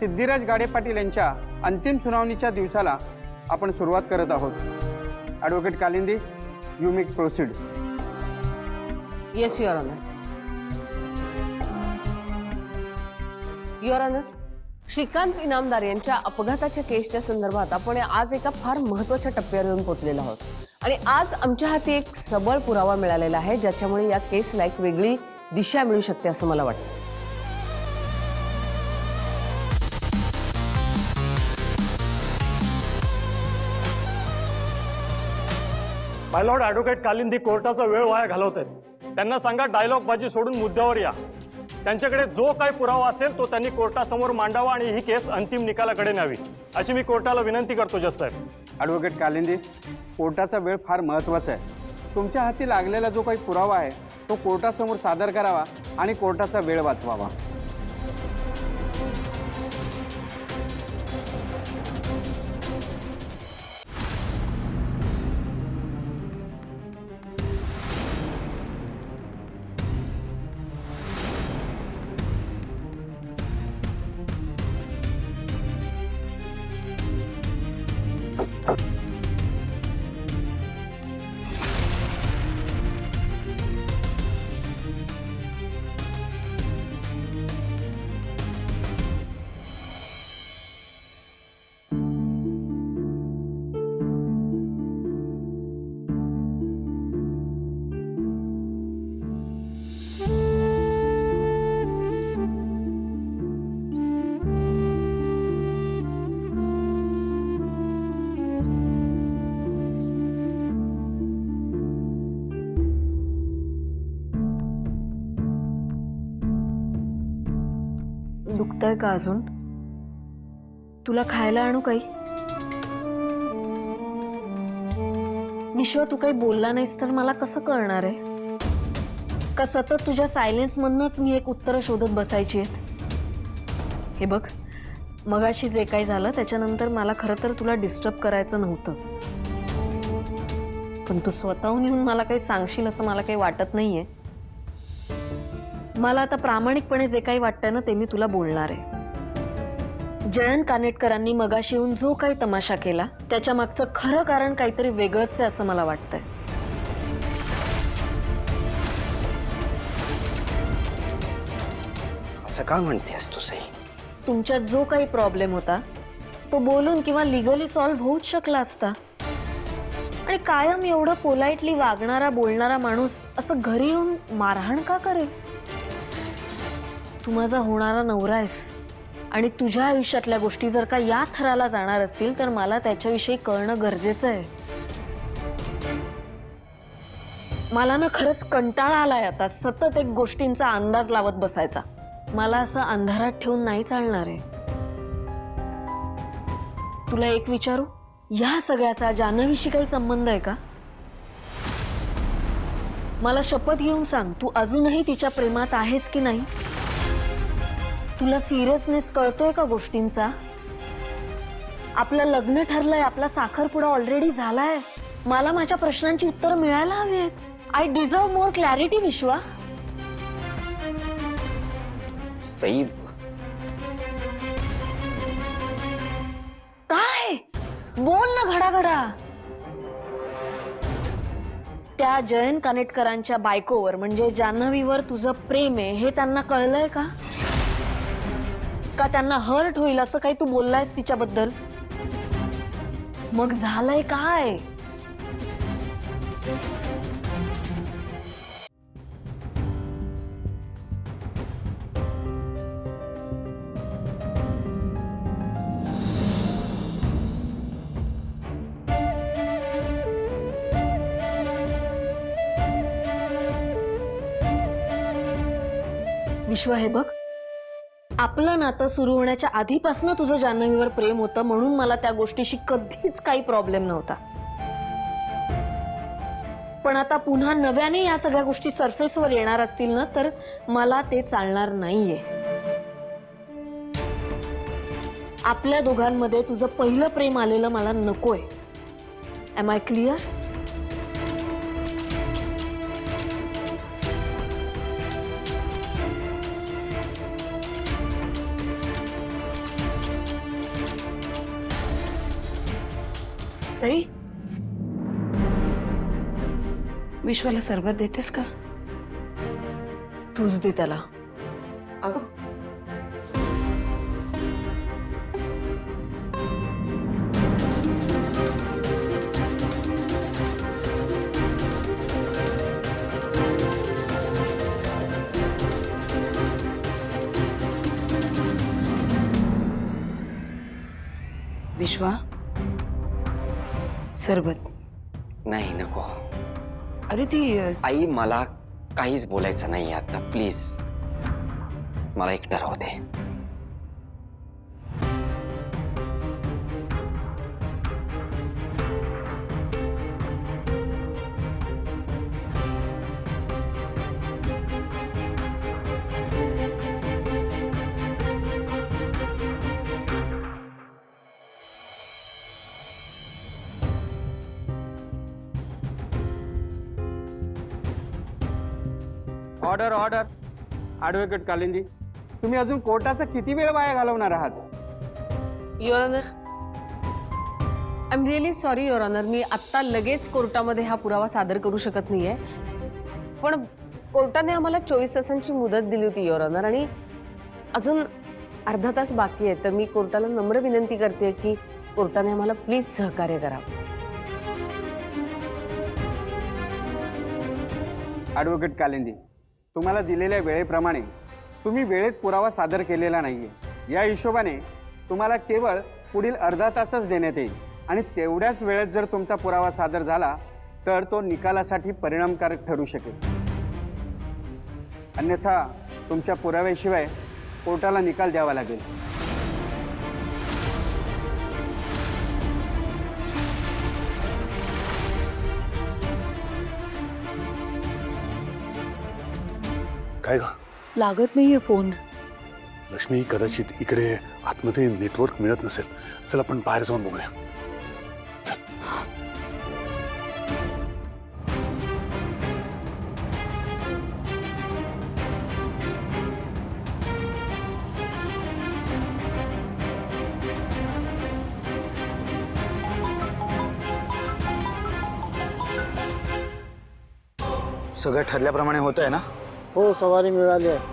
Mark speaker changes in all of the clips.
Speaker 1: सिद्धिराज गाडे पाटील यांच्या अंतिम सुनावणीच्या दिवसाला आपण सुरुवात करत आहोत। Advocate Kalindi, you may proceed.
Speaker 2: Yes your honour. Your honour, Shrikant Inamdar यांच्या अपघाताच्या केसच्या संदर्भात आपण आज एका फार महत्त्वाच्या टप्प्यावर येऊन पोहोचलेलो आहोत आणि आज आमच्या हाती एक सबळ पुरावा मिळालेला आहे ज्याच्यामुळे या केसला एक वेगळी दिशा मिळू शकते असं मला वाटतं।
Speaker 3: माय लॉर्ड ॲडव्होकेट कालिंदी कोर्टाचा वेळ वाया घालवत आहेत। त्यांना सांगा डायलॉग बाजी सोडून मुद्द्यावर या। त्यांच्याकडे जो काही पुरावा असेल तो त्यांनी कोर्टासमोर मांडावा आणि ही केस अंतिम निकालाकडे न्यावी अशी मी कोर्टाला विनंती करतो जज साहेब।
Speaker 1: ॲडव्होकेट कालिंदी, कोर्टाचा वेळ फार महत्त्वाचा आहे। तुमच्या हाती लागलेला जो काही पुरावा आहे तो कोर्टासमोर सादर करावा आणि कोर्टाचा वेळ वाचवावा।
Speaker 2: दुखतंय का अजून? तुला खायला आणू काही? विश्व, तू काही बोलला नाहीस तर मला कसं कळणार आहे? का सतत तुझ्या सायलेन्स मधनच मी एक उत्तर शोधत बसायची आहे? हे बघ, मगाशी जे काही झालं त्याच्यानंतर मला खरं तर तुला डिस्टर्ब करायचं नव्हतं, पण तू स्वतःहून येऊन मला काही सांगशील असं मला काही वाटत नाहीये। मला आता प्रामाणिकपणे जे काही वाटतंय ना ते मी तुला बोलणार आहे। जयंत कानेटकरांनी मगाशी येऊन जो काही तमाशा केला त्याच्या मागचं खरं कारण काहीतरी वेगळंच आहे असं मला वाटतंय।
Speaker 4: असं का म्हणतेस तू सई?
Speaker 2: तुमच्यात जो काही प्रॉब्लेम होता तो बोलून किंवा लिगली सॉल्व्ह होऊच शकला असता, आणि कायम एवढं पोलाइटली वागणारा बोलणारा माणूस असं घरी येऊन मारहाण का करेल? तू माझा होणारा नवरा आहेस आणि तुझ्या आयुष्यातल्या गोष्टी जर का या थराला जाणार असतील तर मला त्याच्याविषयी कळणं गरजेचं आहे। मला ना खरंच कंटाळा आलाय आता सतत एक गोष्टींचा अंदाज लावत बसायचा। मला असं अंधारात ठेवून नाही चालणार आहे। तुला एक विचारू, या सगळ्याचा जान्हवीशी काही संबंध आहे का? मला शपथ घेऊन सांग, तू अजूनही तिच्या प्रेमात आहेस की नाही? तुला सिरियसनेस कळतोय का गोष्टींचा? आपलं लग्न ठरलंय, आपला साखरपुडा ऑलरेडी झालाय। मला माझ्या प्रश्नांची उत्तरं मिळायला हवीत। आय डिझर्व मोर क्लॅरिटी विश्वा।
Speaker 4: सई,
Speaker 2: काय बोल ना घडाघडा। त्या जयंत कानेटकरांच्या बायकोवर म्हणजे जान्हवीवर तुझं प्रेम आहे हे त्यांना कळलंय का? का त्यांना हर्ट होईल असं काही तू बोललायस तिच्याबद्दल? मग झालंय काय? विश्व, हे बघ, आपलं नातं सुरू होण्याच्या आधीपासून तुझं जान्हवीवर प्रेम होतं म्हणून मला त्या गोष्टीशी कधीच काही प्रॉब्लेम नव्हता। पण आता पुन्हा नव्याने या सगळ्या गोष्टी सरफेसवर येणार असतील ना तर मला ते चालणार नाहीये। आपल्या दोघांमध्ये तुझं पहिलं प्रेम आलेलं मला नकोय। Am I clear?
Speaker 5: सई, विश्वाला सरबत देतेस का?
Speaker 2: तूच दे त्याला.
Speaker 5: अगं विश्वा, सरबत.
Speaker 4: नाही नको.
Speaker 5: अरे ती
Speaker 4: आई मला काहीच बोलायचं नाही आता प्लीज. मला एकटं राहू दे.
Speaker 1: Order order. ॲडव्होकेट कालिंदी, तुम्ही अजून कोर्टाचा किती वेळ वाया घालवणार आहात?
Speaker 6: Your honour, I am really sorry your honour, मी आत्ता लगेच कोर्टामध्ये हा पुरावा सादर करू शकत नाहीये. पण कोर्टाने आम्हाला 24 तासांची मुदत दिली होती युअर ऑनर, आणि अजून अर्धा तास बाकी आहे. तर मी कोर्टाला नम्र विनंती करते की कोर्टाने आम्हाला प्लीज सहकार्य करावं.
Speaker 1: ॲडव्होकेट कालिंदी, तुम्हाला दिलेल्या वेळेप्रमाणे तुम्ही वेळेत पुरावा सादर केलेला नाहीये. या हिशोबाने तुम्हाला केवळ पुढील अर्धा तासच देण्यात येईल, आणि तेवढ्याच वेळेत जर तुमचा पुरावा सादर झाला तर तो निकालासाठी परिणामकारक ठरू शकेल. अन्यथा तुमच्या पुराव्याशिवाय कोर्टाला निकाल द्यावा लागेल.
Speaker 7: काय ग?
Speaker 5: लागत नाहीये फोन.
Speaker 7: लक्ष्मी, कदाचित इकडे आतमध्ये नेटवर्क मिळत नसेल. चल आपण बाहेर जाऊन बघूया.
Speaker 8: सगळं ठरल्याप्रमाणे होत आहे ना?
Speaker 9: हो, सवारी मिळाली आहे.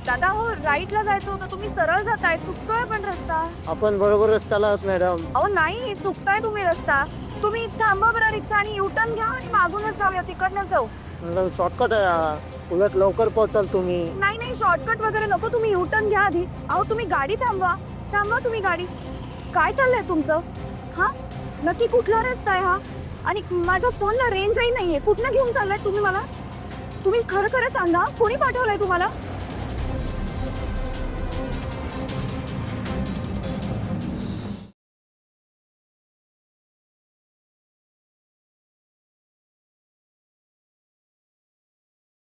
Speaker 10: दादा, हो राईटला जायचं होतं, तुम्ही सरळ जाताय. चुकतोय पण रस्ता.
Speaker 9: आपण बरोबर रस्त्याला आहोत मॅडम.
Speaker 10: अहो नाही, चुकताय तुम्ही रस्ता. तुम्ही थांबा बरं रिक्षा, आणि युटर्न घ्या आणि मागूनच जाऊया, तिकडनं जाऊ.
Speaker 9: मॅडम शॉर्टकट आहे हा. उलट लवकर पोहोचाल तुम्ही.
Speaker 10: नाही नाही, शॉर्टकट वगैरे नको, तुम्ही युटर्न घ्या आधी. अहो तुम्ही गाडी थांबवा. थांबवा तुम्ही गाडी. काय चाललंय तुमचं? हा, नक्की कुठला रस्ता आहे हा? आणि माझ्या फोनला रेंजही नाहीये. कुठनं घेऊन चाललाय तुम्ही मला? तुम्ही खरं खरं सांगा, कोणी पाठवलंय तुम्हाला?